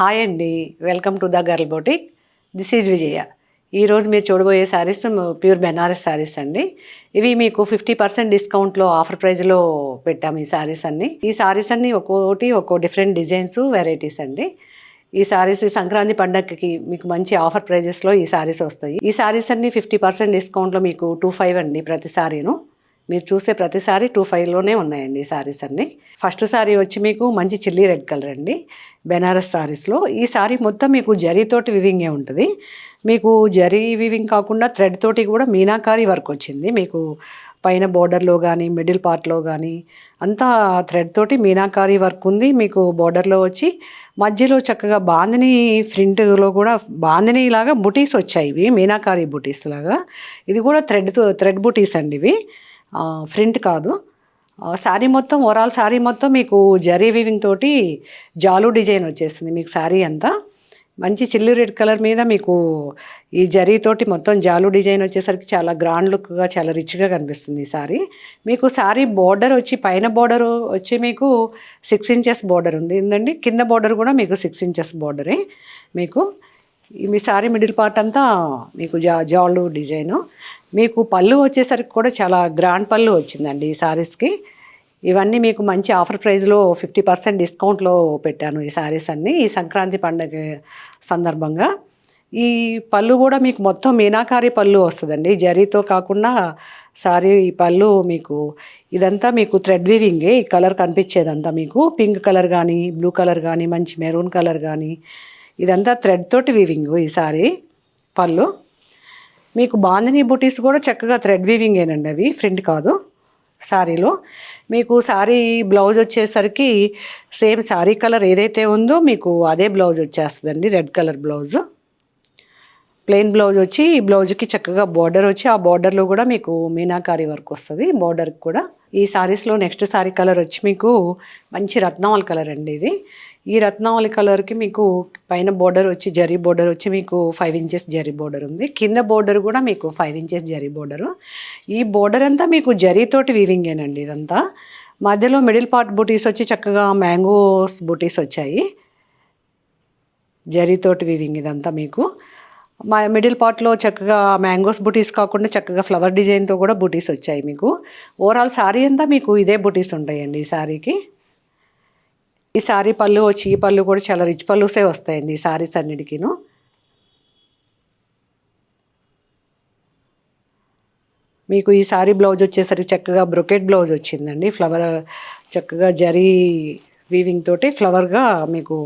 Hi అండి, welcome to the girl boutique. This is Vijaya. ఈరోజు మీరు చూడబోయే శారీస్ ప్యూర్ బెనారస్ శారీస్ అండి. ఇవి మీకు 50% డిస్కౌంట్లో ఆఫర్ ప్రైస్లో పెట్టాము ఈ శారీస్ అన్ని. ఈ శారీస్ అన్ని ఒక్కో డిఫరెంట్ డిజైన్స్ వెరైటీస్ అండి. ఈ శారీస్ సంక్రాంతి పండగకి మీకు మంచి ఆఫర్ ప్రైజెస్లో ఈ శారీస్ వస్తాయి. ఈ శారీస్ అన్ని 50% డిస్కౌంట్లో మీకు 25 అండి ప్రతి శారీను. మీరు చూసే ప్రతిసారి 25లోనే ఉన్నాయండి ఈ శారీస్ అన్ని. ఫస్ట్ శారీ వచ్చి మీకు మంచి చిల్లీ రెడ్ కలర్ అండి, బెనారస్ శారీస్లో. ఈ శారీ మొత్తం మీకు జరీతోటి వివింగే ఉంటుంది. మీకు జరీ వివింగ్ కాకుండా థ్రెడ్ తోటి కూడా మీనాకారి వర్క్ వచ్చింది. మీకు పైన బోర్డర్లో కానీ మిడిల్ పార్ట్లో కానీ అంతా థ్రెడ్ తోటి మీనాకారి వర్క్ ఉంది. మీకు బోర్డర్లో వచ్చి మధ్యలో చక్కగా బాందిని ఫ్రంట్లో కూడా బాందిని లాగా బుటీస్ వచ్చాయి. ఇవి మీనాకారి బుటీస్ లాగా. ఇది కూడా థ్రెడ్ బుటీస్ అండి ఇవి, ఫ్రంట్ కాదు. శారీ మొత్తం ఓవరాల్ శారీ మొత్తం మీకు జరీ వీవింగ్ తోటి జాలు డిజైన్ వచ్చేస్తుంది. మీకు శారీ అంతా మంచి చిల్లి రెడ్ కలర్ మీద మీకు ఈ జరీతోటి మొత్తం జాలు డిజైన్ వచ్చేసరికి చాలా గ్రాండ్ లుక్గా చాలా రిచ్గా కనిపిస్తుంది ఈ శారీ. మీకు శారీ బోర్డర్ వచ్చి పైన బోర్డర్ వచ్చి మీకు 6 ఇంచెస్ బోర్డర్ ఉంది ఏంటండి. కింద బోర్డర్ కూడా మీకు 6 ఇంచెస్ బోర్డరే. మీకు మీ శారీ మిడిల్ పార్ట్ అంతా మీకు జాలు డిజైను. మీకు పళ్ళు వచ్చేసరికి కూడా చాలా గ్రాండ్ పళ్ళు వచ్చిందండి ఈ శారీస్కి. ఇవన్నీ మీకు మంచి ఆఫర్ ప్రైస్లో 50% డిస్కౌంట్లో పెట్టాను ఈ శారీస్ అన్నీ ఈ సంక్రాంతి పండగ సందర్భంగా. ఈ పళ్ళు కూడా మీకు మొత్తం మీనాకారి పళ్ళు వస్తుందండి, జరీతో కాకుండా శారీ పళ్ళు మీకు ఇదంతా మీకు థ్రెడ్ వీవింగే. ఈ కలర్ కనిపించేదంతా మీకు పింక్ కలర్ కానీ బ్లూ కలర్ కానీ మంచి మెరూన్ కలర్ కానీ ఇదంతా థ్రెడ్ తోటి వీవింగ్ ఈ శారీ పళ్ళు. మీకు బాందిని బుటీస్ కూడా చక్కగా థ్రెడ్ వీవింగేనండి, అవి ఫ్రంట్ కాదు శారీలో. మీకు శారీ బ్లౌజ్ వచ్చేసరికి సేమ్ శారీ కలర్ ఏదైతే ఉందో మీకు అదే బ్లౌజ్ వచ్చేస్తుందండి, red colour blouse. Plain blouse వచ్చి ఈ బ్లౌజ్కి చక్కగా బార్డర్ వచ్చి ఆ బార్డర్లో కూడా మీకు మీనాకారి వర్క్ వస్తుంది బార్డర్కి కూడా. ఈ శారీస్లో నెక్స్ట్ శారీ కలర్ వచ్చి మీకు మంచి రత్నావళి కలర్ అండి ఇది. ఈ రత్నావళి కలర్కి మీకు పైన బోర్డర్ వచ్చి జరీ బోర్డర్ వచ్చి మీకు 5 ఇంచెస్ జరీ బోర్డర్ ఉంది. కింద బోర్డర్ కూడా మీకు 5 ఇంచెస్ జరీ బోర్డరు. ఈ బోర్డర్ అంతా మీకు జరీతోటి వీవింగేనండి ఇదంతా. మధ్యలో మిడిల్ పార్ట్ బుటీస్ వచ్చి చక్కగా మ్యాంగోస్ బుటీస్ వచ్చాయి, జరీతోటి వీవింగ్ ఇదంతా మీకు. మా మిడిల్ పార్ట్లో చక్కగా మ్యాంగోస్ బుటీస్ కాకుండా చక్కగా ఫ్లవర్ డిజైన్తో కూడా బుటీస్ వచ్చాయి మీకు. ఓవరాల్ శారీ అంతా మీకు ఇదే బుటీస్ ఉంటాయండి ఈ శారీకి. ఈ శారీ పళ్ళు వచ్చి ఈ పళ్ళు కూడా చాలా రిచ్ పళ్ళుసే వస్తాయండి ఈ శారీస్ అన్నిటికీను. మీకు ఈ శారీ బ్లౌజ్ వచ్చేసరికి చక్కగా బ్రొకెట్ బ్లౌజ్ వచ్చిందండి, ఫ్లవర్ చక్కగా జరీ వీవింగ్ తోటి ఫ్లవర్గా మీకు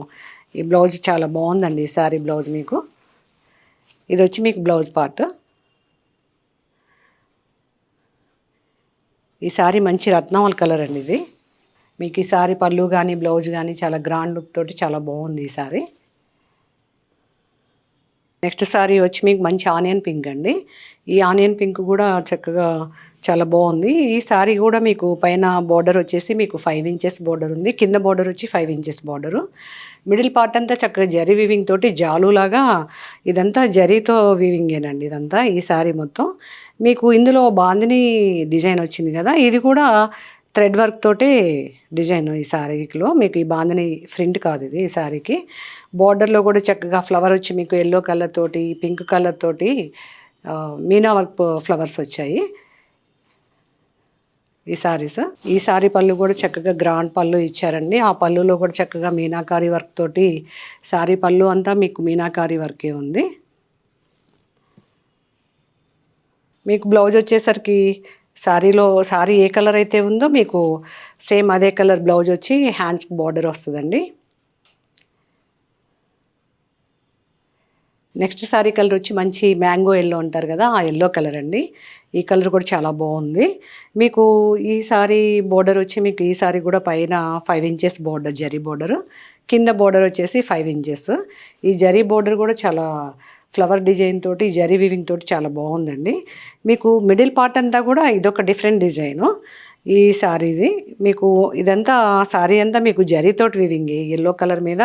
ఈ బ్లౌజ్ చాలా బాగుందండి ఈ శారీ బ్లౌజ్ మీకు. ఇది వచ్చి మీకు బ్లౌజ్ పార్ట్. ఈ శారీ మంచి రత్నావళి కలర్ అండి ఇది. మీకు ఈ శారీ పళ్ళు కానీ బ్లౌజ్ కానీ చాలా గ్రాండ్ లుక్ తోటి చాలా బాగుంది ఈ శారీ. నెక్స్ట్ శారీ వచ్చి మీకు మంచి ఆనియన్ పింక్ అండి. ఈ ఆనియన్ పింక్ కూడా చక్కగా చాలా బాగుంది. ఈ శారీ కూడా మీకు పైన బార్డర్ వచ్చేసి మీకు 5 ఇంచెస్ బార్డర్ ఉంది, కింద బార్డర్ వచ్చి 5 ఇంచెస్ బార్డరు. మిడిల్ పార్ట్ అంతా చక్కగా జరీ వీవింగ్ తోటి జాలులాగా ఇదంతా జరీతో వీవింగేనండి ఇదంతా ఈ శారీ మొత్తం. మీకు ఇందులో బాందిని డిజైన్ వచ్చింది కదా, ఇది కూడా థ్రెడ్ వర్క్ తోటి డిజైన్ ఈ శారీలో. మీకు ఈ బాందిని ఫ్రంట్ కాదు ఇది ఈ శారీకి. బార్డర్లో కూడా చక్కగా ఫ్లవర్ వచ్చి మీకు ఎల్లో కలర్ తోటి పింక్ కలర్ తోటి మీనా వర్క్ ఫ్లవర్స్ వచ్చాయి ఈ శారీస్. ఈ శారీ పళ్ళు కూడా చక్కగా గ్రాండ్ పళ్ళు ఇచ్చారండి. ఆ పళ్ళులో కూడా చక్కగా మీనాకారి వర్క్ తోటి శారీ పళ్ళు అంతా మీకు మీనాకారి వర్కే ఉంది. మీకు బ్లౌజ్ వచ్చేసరికి శారీ ఏ కలర్ అయితే ఉందో మీకు సేమ్ అదే కలర్ బ్లౌజ్ వచ్చి హ్యాండ్స్ బార్డర్ వస్తుందండి. నెక్స్ట్ శారీ కలర్ వచ్చి మంచి మ్యాంగో ఎల్లో అంటారు కదా, ఆ ఎల్లో కలర్ అండి. ఈ కలర్ కూడా చాలా బాగుంది. మీకు ఈ శారీ బోర్డర్ వచ్చి మీకు ఈ శారీ కూడా పైన 5 ఇంచెస్ బోర్డర్ జరీ బోర్డరు, కింద బోర్డర్ వచ్చేసి 5 ఇంచెస్. ఈ జరీ బోర్డర్ కూడా చాలా ఫ్లవర్ డిజైన్ తోటి జరీ వీవింగ్ తోటి చాలా బాగుందండి. మీకు మిడిల్ పార్ట్ అంతా కూడా ఇదొక డిఫరెంట్ డిజైను ఈ శారీది. మీకు ఇదంతా శారీ అంతా మీకు జరీతోటి వీవింగ్, ఎల్లో కలర్ మీద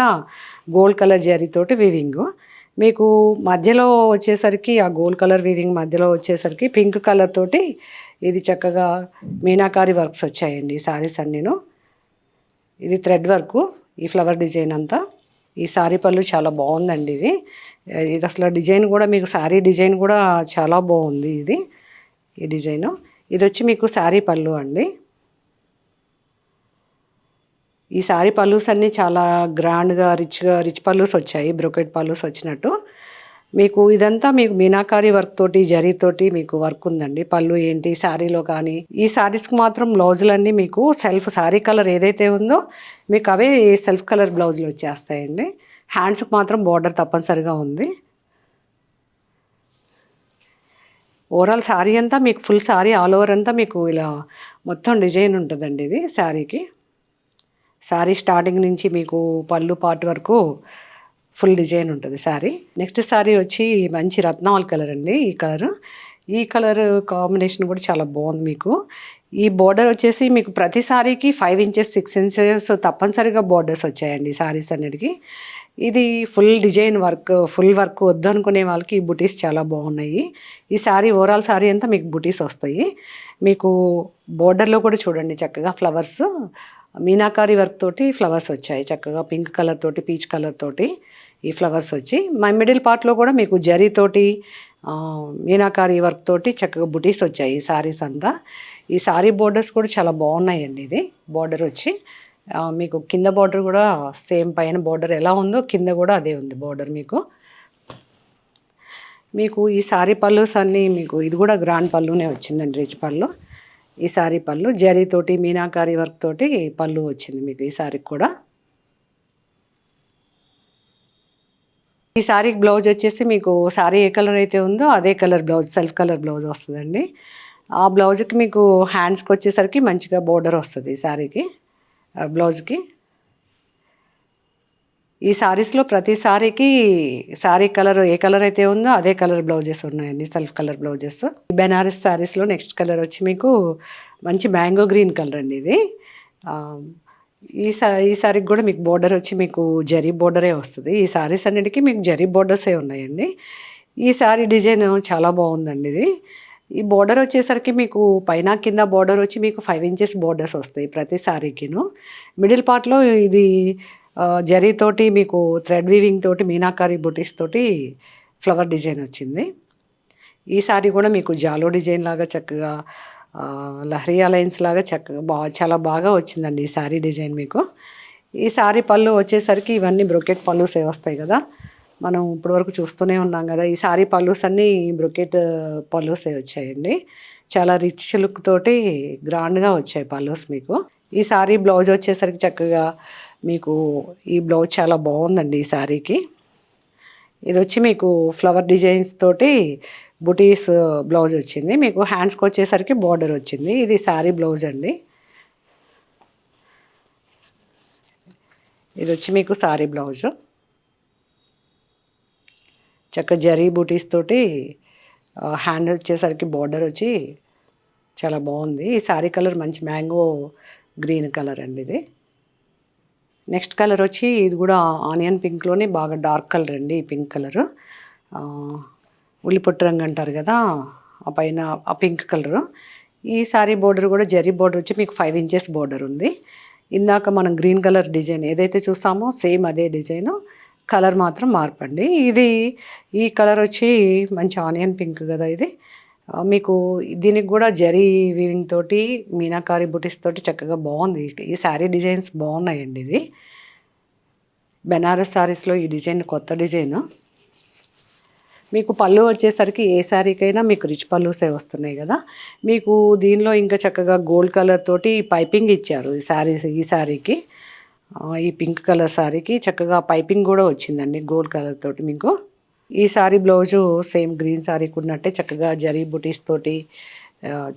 గోల్డ్ కలర్ జరీతోటి వీవింగ్. మీకు మధ్యలో వచ్చేసరికి ఆ గోల్డ్ కలర్ వీవింగ్ మధ్యలో వచ్చేసరికి పింక్ కలర్ తోటి ఇది చక్కగా మీనాకారి వర్క్స్ వచ్చాయండి ఈ శారీస్ అన్నీను. ఇది థ్రెడ్ వర్క్ ఈ ఫ్లవర్ డిజైన్ అంతా. ఈ సారీ పళ్ళు చాలా బాగుందండి ఇది. ఇది అసలు డిజైన్ కూడా మీకు సారీ డిజైన్ కూడా చాలా బాగుంది ఇది. ఈ డిజైను ఇది వచ్చి మీకు సారీ పళ్ళు అండి. ఈ సారీ పళ్ళూస్ అన్నీ చాలా గ్రాండ్గా రిచ్ పళ్ళూస్ వచ్చాయి, బ్రొకెట్ పళ్ళూస్ వచ్చినట్టు. మీకు ఇదంతా మీకు మీనాకారి వర్క్ తోటి జరీతోటి మీకు వర్క్ ఉందండి. పళ్ళు ఏంటి శారీలో కానీ ఈ శారీస్కి మాత్రం బ్లౌజులన్నీ మీకు సెల్ఫ్ శారీ కలర్ ఏదైతే ఉందో మీకు అవే సెల్ఫ్ కలర్ బ్లౌజులు వచ్చేస్తాయండి. హ్యాండ్స్కి మాత్రం బార్డర్ తప్పనిసరిగా ఉంది. ఓవరాల్ శారీ అంతా మీకు ఫుల్ శారీ ఆల్ ఓవర్ అంతా మీకు ఇలా మొత్తం డిజైన్ ఉంటుందండి ఇది శారీకి. శారీ స్టార్టింగ్ నుంచి మీకు పళ్ళు పార్ట్ వరకు ఫుల్ డిజైన్ ఉంటుంది శారీ. నెక్స్ట్ శారీ వచ్చి మంచి రత్నావళి కలర్ అండి. ఈ కలర్ కాంబినేషన్ కూడా చాలా బాగుంది. మీకు ఈ బోర్డర్ వచ్చేసి మీకు ప్రతి శారీకి 5 ఇంచెస్ 6 ఇంచెస్ తప్పనిసరిగా బోర్డర్స్ వచ్చాయండి శారీస్ అన్నిటికీ. ఇది full design work, full work వద్దు అనుకునే వాళ్ళకి ఈ బుటీస్ చాలా బాగున్నాయి. ఈ శారీ ఓవరాల్ శారీ అంతా మీకు బుటీస్ వస్తాయి. మీకు బోర్డర్లో కూడా చూడండి చక్కగా ఫ్లవర్స్ మీనాకారి వర్క్ తోటి ఫ్లవర్స్ వచ్చాయి. చక్కగా పింక్ కలర్ తోటి పీచ్ కలర్ తోటి ఈ ఫ్లవర్స్ వచ్చి మా మిడిల్ పార్ట్లో కూడా మీకు జరీతోటి మీనాకారి వర్క్ తోటి చక్కగా బుటీస్ వచ్చాయి ఈ శారీస్ అంతా. ఈ శారీ బోర్డర్స్ కూడా చాలా బాగున్నాయండి. ఇది బోర్డర్ వచ్చి మీకు కింద బోర్డర్ కూడా సేమ్ పైన బోర్డర్ ఎలా ఉందో కింద కూడా అదే ఉంది బోర్డర్. మీకు ఈ శారీ పళ్ళుస్ అన్నీ మీకు ఇది కూడా గ్రాండ్ పళ్ళునే వచ్చిందండి, రిచ్ పళ్ళు. ఈ శారీ పళ్ళు జరీతోటి మీనాకారి వర్క్ తోటి పళ్ళు వచ్చింది మీకు ఈ శారీకి కూడా. ఈ శారీకి బ్లౌజ్ వచ్చేసి మీకు శారీ ఏ కలర్ అయితే ఉందో అదే colour blouse, self colour blouse వస్తుందండి. ఆ బ్లౌజ్కి మీకు హ్యాండ్స్కి వచ్చేసరికి మంచిగా బోర్డర్ వస్తుంది ఈ శారీకి బ్లౌజ్కి. ఈ శారీస్లో ప్రతి శారీకి శారీ కలర్ ఏ కలర్ అయితే ఉందో అదే కలర్ బ్లౌజెస్ ఉన్నాయండి, సెల్ఫ్ కలర్ బ్లౌజెస్. బెనారస్ శారీస్లో నెక్స్ట్ కలర్ వచ్చి మీకు మంచి మ్యాంగో గ్రీన్ కలర్ అండి ఇది. ఈ శారీకి కూడా మీకు బోర్డర్ వచ్చి మీకు జరీ బోర్డరే వస్తుంది. ఈ శారీస్ అన్నిటికీ మీకు జరీ బోర్డర్సే ఉన్నాయండి. ఈ శారీ డిజైన్ చాలా బాగుందండి ఇది. ఈ బోర్డర్ వచ్చేసరికి మీకు పైన కింద బోర్డర్ వచ్చి మీకు 5 ఇంచెస్ బోర్డర్స్ వస్తాయి ప్రతి శారీకిను. మిడిల్ పార్ట్లో ఇది జరీతోటి మీకు థ్రెడ్ వీవింగ్ తోటి మీనాకారి బుటీస్ తోటి ఫ్లవర్ డిజైన్ వచ్చింది. ఈ శారీ కూడా మీకు జాలో డిజైన్ లాగా చక్కగా లహరియా లైన్స్ లాగా చక్కగా చాలా బాగా వచ్చిందండి ఈ శారీ డిజైన్ మీకు. ఈ శారీ పళ్ళు వచ్చేసరికి ఇవన్నీ బ్రొకెట్ పళ్ళుసే వస్తాయి కదా, మనం ఇప్పటివరకు చూస్తూనే ఉన్నాం కదా. ఈ శారీ పళ్ళుస్ అన్నీ బ్రొకెట్ పళ్ళుసే వచ్చాయండి. చాలా రిచ్ లుక్ తోటి గ్రాండ్గా వచ్చాయి పళ్ళుస్ మీకు. ఈ శారీ బ్లౌజ్ వచ్చేసరికి చక్కగా మీకు ఈ బ్లౌజ్ చాలా బాగుందండి ఈ శారీకి. ఇది వచ్చి మీకు ఫ్లవర్ డిజైన్స్ తోటి బుటీస్ బ్లౌజ్ వచ్చింది. మీకు హ్యాండ్స్కి వచ్చేసరికి బార్డర్ వచ్చింది. ఇది శారీ బ్లౌజ్ అండి. ఇది వచ్చి మీకు శారీ బ్లౌజు చక్క జరీ బూటీస్ తోటి హ్యాండ్ వచ్చేసరికి బార్డర్ వచ్చి చాలా బాగుంది. ఈ శారీ కలర్ మంచి మ్యాంగో గ్రీన్ కలర్ అండి ఇది. నెక్స్ట్ కలర్ వచ్చి ఇది కూడా ఆనియన్ పింక్లోనే బాగా డార్క్ కలర్ అండి. ఈ పింక్ కలరు ఉల్లిపొట్టు రంగు అంటారు కదా, ఆ పైన ఆ పింక్ కలరు. ఈ శారీ బోర్డర్ కూడా జరీ బోర్డర్ వచ్చి మీకు 5 ఇంచెస్ బోర్డర్ ఉంది. ఇందాక మనం గ్రీన్ కలర్ డిజైన్ ఏదైతే చూసామో సేమ్ అదే డిజైను, కలర్ మాత్రం మార్పండి. ఈ కలర్ వచ్చి మంచి ఆనియన్ పింక్ కదా ఇది. మీకు దీనికి కూడా జరీ వీవింగ్ తోటి మీనాకారి బుటీస్ తోటి చక్కగా బాగుంది. ఈ శారీ డిజైన్స్ బాగున్నాయండి. ఇది బెనారస్ శారీస్లో ఈ డిజైన్ కొత్త డిజైన్. మీకు పళ్ళు వచ్చేసరికి ఏ శారీకైనా మీకు రిచ్ పళ్ళుసే వస్తున్నాయి కదా. మీకు దీనిలో ఇంకా చక్కగా గోల్డ్ కలర్ తోటి పైపింగ్ ఇచ్చారు ఈ శారీకి. ఈ పింక్ కలర్ శారీకి చక్కగా పైపింగ్ కూడా వచ్చిందండి గోల్డ్ కలర్ తోటి మీకు. ఈ శారీ బ్లౌజు సేమ్ గ్రీన్ శారీకి ఉన్నట్టే చక్కగా జరీ బుటీస్ తోటి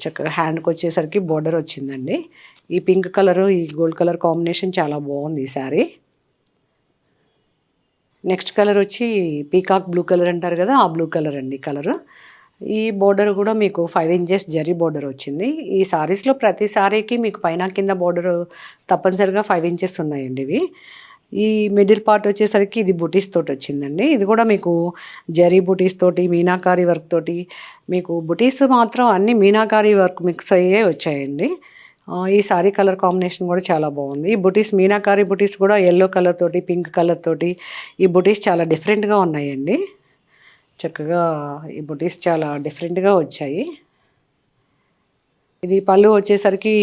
చక్కగా హ్యాండ్కి వచ్చేసరికి బోర్డర్ వచ్చిందండి. ఈ పింక్ కలరు ఈ గోల్డ్ కలర్ కాంబినేషన్ చాలా బాగుంది ఈ శారీ. నెక్స్ట్ కలర్ వచ్చి పీకాక్ బ్లూ కలర్ అంటారు కదా, ఆ బ్లూ కలర్ అండి కలరు. ఈ బోర్డర్ కూడా మీకు 5 ఇంచెస్ జరీ బోర్డర్ వచ్చింది. ఈ శారీస్లో ప్రతి శారీకి మీకు పైన కింద బోర్డర్ తప్పనిసరిగా 5 ఇంచెస్ ఉన్నాయండి ఇవి. ఈ మిడిల్ పార్ట్ వచ్చేసరికి ఇది బుటీస్ తోటి వచ్చిందండి. ఇది కూడా మీకు జరీ బుటీస్ తోటి మీనాకారి వర్క్ తోటి మీకు బుటీస్ మాత్రం అన్ని మీనాకారి వర్క్ మిక్స్ అయ్యే వచ్చాయండి. ఈ సారీ కలర్ కాంబినేషన్ కూడా చాలా బాగుంది. ఈ బుటీస్ మీనాకారి బుటీస్ కూడా యెల్లో కలర్ తోటి, పింక్ కలర్ తోటి ఈ బుటీస్ చాలా డిఫరెంట్గా ఉన్నాయండి. చక్కగా ఈ బుటీస్ చాలా డిఫరెంట్గా వచ్చాయి. ఇది పళ్ళు వచ్చేసరికి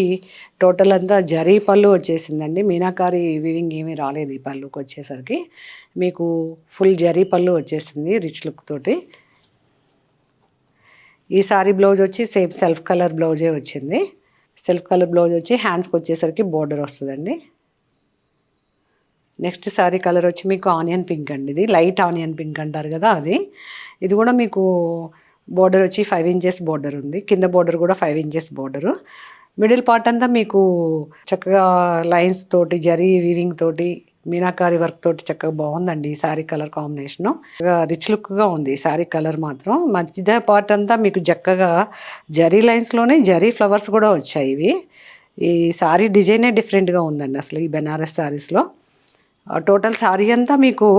టోటల్ అంతా జరీ పళ్ళు వచ్చేసిందండి. మీనాకారి వీవింగ్ ఏమీ రాలేదు ఈ పళ్ళుకి వచ్చేసరికి. మీకు ఫుల్ జరీ పళ్ళు వచ్చేసింది రిచ్ లుక్ తోటి. ఈ సారీ బ్లౌజ్ వచ్చి సేమ్ సెల్ఫ్ కలర్ బ్లౌజే వచ్చింది. సెల్ఫ్ కలర్ బ్లౌజ్ వచ్చి హ్యాండ్స్కి వచ్చేసరికి బోర్డర్ వస్తుందండి. నెక్స్ట్ సారీ కలర్ వచ్చి మీకు ఆనియన్ పింక్ అండి. ఇది లైట్ ఆనియన్ పింక్ అంటారు కదా అది. ఇది కూడా మీకు బోర్డర్ వచ్చి 5 ఇంచెస్ బోర్డర్ ఉంది. కింద బోర్డర్ కూడా 5 ఇంచెస్ బోర్డరు. మిడిల్ పార్ట్ అంతా మీకు చక్కగా లైన్స్ తోటి జరీ వీవింగ్ తోటి మీనాకారి వర్క్ తోటి చక్కగా బాగుందండి ఈ శారీ కలర్ కాంబినేషను. రిచ్ లుక్గా ఉంది ఈ శారీ కలర్ మాత్రం. మధ్య పార్ట్ అంతా మీకు చక్కగా జరీ లైన్స్లోనే జరీ ఫ్లవర్స్ కూడా వచ్చాయి. ఇవి ఈ శారీ డిజైనే డిఫరెంట్గా ఉందండి అసలు ఈ బెనారస్ శారీస్లో. టోటల్ శారీ అంతా మీకు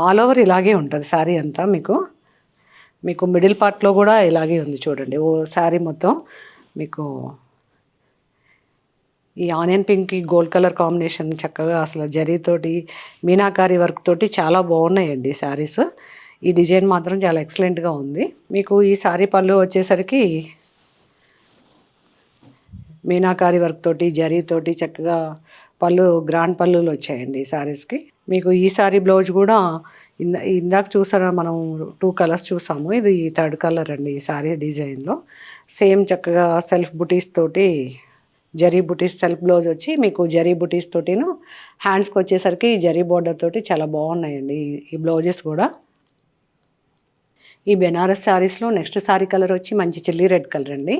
ఆల్ ఓవర్ ఇలాగే ఉంటుంది. శారీ అంతా మీకు మిడిల్ పార్ట్లో కూడా ఇలాగే ఉంది చూడండి. ఓ శారీ మొత్తం మీకు ఈ onion pink gold colour combination చక్కగా అసలు జరీతోటి మీనాకారి వర్క్ తోటి చాలా బాగున్నాయండి శారీస్. ఈ డిజైన్ మాత్రం చాలా ఎక్సలెంట్గా ఉంది. మీకు ఈ శారీ పళ్ళు వచ్చేసరికి మీనాకారి వర్క్ తోటి జరీతోటి చక్కగా పళ్ళు గ్రాండ్ పళ్ళులు వచ్చాయండి ఈ శారీస్కి. మీకు ఈ శారీ బ్లౌజ్ కూడా ఇందాక చూసారా మనం 2 కలర్స్ చూసాము. ఇది 3rd కలర్ అండి ఈ శారీ డిజైన్లో. సేమ్ చక్కగా సెల్ఫ్ బుటీస్ తోటి జరీ బుటీస్ సెల్ఫ్ బ్లౌజ్ వచ్చి మీకు జరీ బుటీస్ తోటిను హ్యాండ్స్కి వచ్చేసరికి జరీ బోర్డర్ తోటి చాలా బాగున్నాయండి ఈ బ్లౌజెస్ కూడా. ఈ బెనారస్ శారీస్లో నెక్స్ట్ శారీ కలర్ వచ్చి మంచి చిల్లీ రెడ్ కలర్ అండి.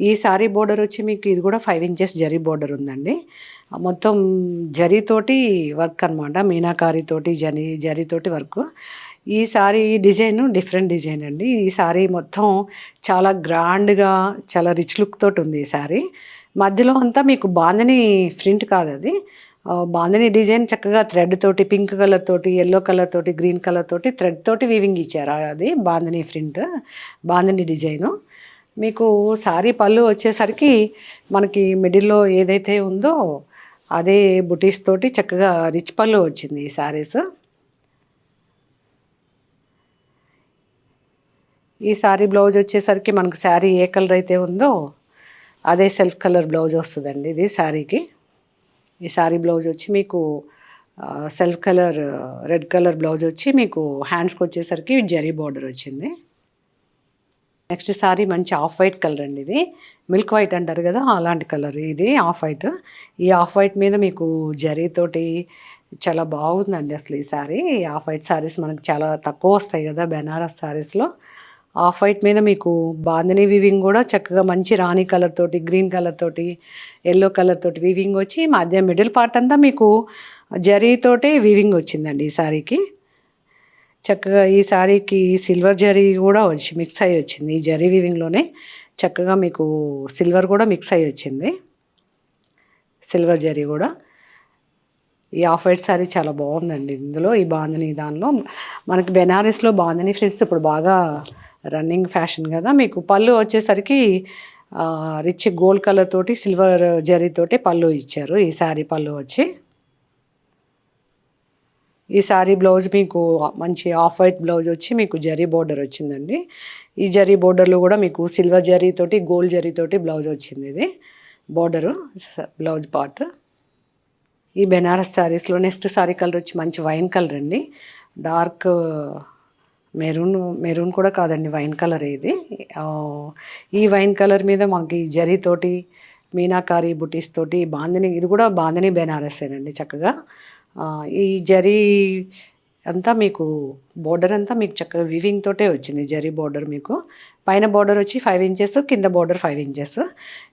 ఈ శారీ బోర్డర్ వచ్చి మీకు ఇది కూడా 5 ఇంచెస్ జరీ బోర్డర్ ఉందండి. మొత్తం జరీతోటి వర్క్ అనమాట. మీనాకారితోటి జరీతోటి వర్క్. ఈ శారీ డిజైన్ డిఫరెంట్ డిజైన్ అండి. ఈ శారీ మొత్తం చాలా గ్రాండ్గా చాలా రిచ్ లుక్ తోటి ఉంది ఈ శారీ. మధ్యలో అంతా మీకు బాందిని ప్రింట్ కాదు అది. బాందిని డిజైన్ చక్కగా థ్రెడ్ తోటి పింక్ కలర్ తోటి ఎల్లో కలర్ తోటి గ్రీన్ కలర్ తోటి థ్రెడ్ తోటి వీవింగ్ ఇచ్చారు. అది బాందిని ప్రింట్ బాందిని డిజైను. మీకు శారీ పళ్ళు వచ్చేసరికి మనకి మిడిల్లో ఏదైతే ఉందో అదే బుటీస్ తోటి చక్కగా రిచ్ పళ్ళు వచ్చింది ఈ శారీస్. ఈ శారీ బ్లౌజ్ వచ్చేసరికి మనకు శారీ ఏ కలర్ అయితే ఉందో అదే సెల్ఫ్ కలర్ బ్లౌజ్ వస్తుందండి ఇది శారీకి. ఈ శారీ బ్లౌజ్ వచ్చి మీకు self colour red colour blouse వచ్చి మీకు హ్యాండ్స్కి వచ్చేసరికి జరీ బార్డర్ వచ్చింది. నెక్స్ట్ శారీ మంచి ఆఫ్ వైట్ కలర్ అండి. ఇది మిల్క్ వైట్ అంటారు కదా అలాంటి కలర్ ఇది ఆఫ్ వైట్. ఈ ఆఫ్ వైట్ మీద మీకు జరీతోటి చాలా బాగుందండి అసలు ఈ శారీ. ఆఫ్ వైట్ శారీస్ మనకు చాలా తక్కువ వస్తాయి కదా బెనారస్ శారీస్లో. ఆఫ్ వైట్ మీద మీకు బాందిని వీవింగ్ కూడా చక్కగా మంచి రాణి కలర్ తోటి గ్రీన్ కలర్ తోటి ఎల్లో కలర్ తోటి వీవింగ్ వచ్చి మధ్య మిడిల్ పార్ట్ అంతా మీకు జరీతోటే వీవింగ్ వచ్చిందండి ఈ శారీకి. చక్కగా ఈ శారీకి సిల్వర్ జరీ కూడా వచ్చి మిక్స్ అయ్యి వచ్చింది. ఈ జరీ వీవింగ్లోనే చక్కగా మీకు సిల్వర్ కూడా మిక్స్ అయ్యి వచ్చింది. సిల్వర్ జరీ కూడా ఈ ఆఫ్ వైట్ శారీ చాలా బాగుందండి. ఇందులో ఈ బాందిని దానిలో మనకి బెనారస్లో బాందిని ఫ్రెండ్స్ ఇప్పుడు బాగా రన్నింగ్ ఫ్యాషన్ కదా. మీకు పళ్ళు వచ్చేసరికి రిచ్ గోల్డ్ కలర్ తోటి సిల్వర్ జరీతోటి పళ్ళు ఇచ్చారు ఈ శారీ పళ్ళు వచ్చి. ఈ శారీ బ్లౌజ్ మీకు మంచి ఆఫ్ వైట్ బ్లౌజ్ వచ్చి మీకు జరీ బోర్డర్ వచ్చిందండి. ఈ జరీ బోర్డర్లో కూడా మీకు సిల్వర్ జరీతోటి గోల్డ్ జరీతోటి బ్లౌజ్ వచ్చింది. ఇది బోర్డరు బ్లౌజ్ పార్ట్. ఈ బెనారస్ శారీస్లో నెక్స్ట్ శారీ కలర్ వచ్చి మంచి వైన్ కలర్ అండి. డార్క్ మెరూన్ కూడా కాదండి వైన్ కలర్ ఇది. ఈ వైన్ కలర్ మీద మనకి జరీతోటి మీనాకారి బుటీస్ తోటి బాందిని ఇది కూడా బాందిని బెనారసేనండి చక్కగా. ఈ జరీ అంతా మీకు బోర్డర్ అంతా మీకు చక్కగా వీవింగ్ తోటే వచ్చింది జరీ బోర్డర్. మీకు పైన బోర్డర్ వచ్చి 5 ఇంచెస్ కింద బోర్డర్ 5 ఇంచెస్.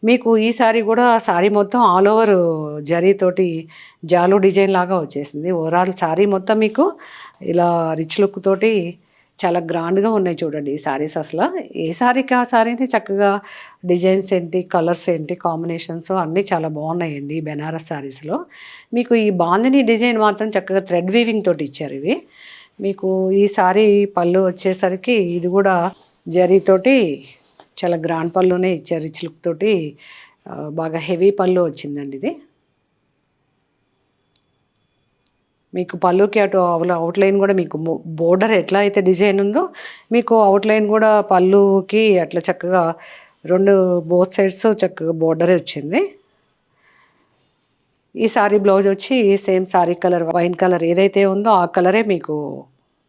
మీకు ఈ సారీ కూడా సారీ మొత్తం ఆల్ ఓవర్ జరీతోటి జాలు డిజైన్ లాగా వచ్చేసింది. ఓవరాల్ సారీ మొత్తం మీకు ఇలా రిచ్ లుక్ తోటి చాలా గ్రాండ్గా ఉన్నాయి చూడండి ఈ శారీస్. అసలు ఏ శారీకి ఆ శారీని చక్కగా డిజైన్స్ ఏంటి కలర్స్ ఏంటి కాంబినేషన్స్ అన్నీ చాలా బాగున్నాయండి ఈ బెనారస్ శారీస్లో. మీకు ఈ బాందిని డిజైన్ మాత్రం చక్కగా థ్రెడ్ వీవింగ్ తోటి ఇచ్చారు ఇవి. మీకు ఈ శారీ పళ్ళు వచ్చేసరికి ఇది కూడా జరీతోటి చాలా గ్రాండ్ పళ్ళునే ఇచ్చారు రిచ్ లుక్ తోటి బాగా హెవీ పళ్ళు వచ్చిందండి ఇది. మీకు పళ్ళుకి అటు అవుట్లైన్ కూడా మీకు బోర్డర్ ఎట్లా అయితే డిజైన్ ఉందో మీకు అవుట్లైన్ కూడా పళ్ళుకి అట్లా చక్కగా రెండు బోత్ సైడ్స్ చక్కగా బోర్డరే వచ్చింది. ఈ సారీ బ్లౌజ్ వచ్చి same sorry colour wine colour ఏదైతే ఉందో ఆ కలరే మీకు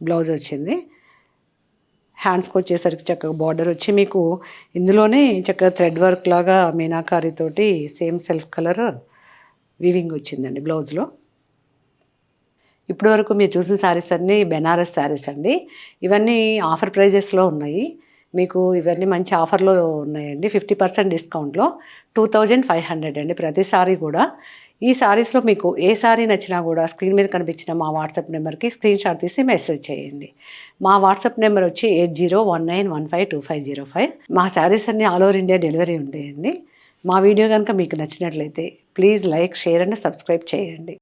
బ్లౌజ్ వచ్చింది. హ్యాండ్స్కి వచ్చేసరికి చక్కగా బార్డర్ వచ్చి మీకు ఇందులోనే చక్కగా థ్రెడ్ వర్క్ లాగా మీనాకారితోటి సేమ్ సెల్ఫ్ కలర్ వీవింగ్ వచ్చిందండి బ్లౌజ్లో. ఇప్పటి వరకు మీరు చూసిన శారీస్ అన్నీ బెనారస్ శారీస్ అండి. ఇవన్నీ ఆఫర్ ప్రైజెస్లో ఉన్నాయి. మీకు ఇవన్నీ మంచి ఆఫర్లో ఉన్నాయండి. 50% డిస్కౌంట్లో 2500 అండి ప్రతి సారీ కూడా. ఈ శారీస్లో మీకు ఏ శారీ నచ్చినా కూడా స్క్రీన్ మీద కనిపించిన మా వాట్సాప్ నెంబర్కి స్క్రీన్ షాట్ తీసి మెసేజ్ చేయండి. మా వాట్సాప్ నెంబర్ వచ్చి 8019152505. మా శారీస్ అన్నీ ఆల్ ఓవర్ ఇండియా డెలివరీ ఉంటాయండి. మా వీడియో కనుక మీకు నచ్చినట్లయితే please like, share and subscribe చేయండి.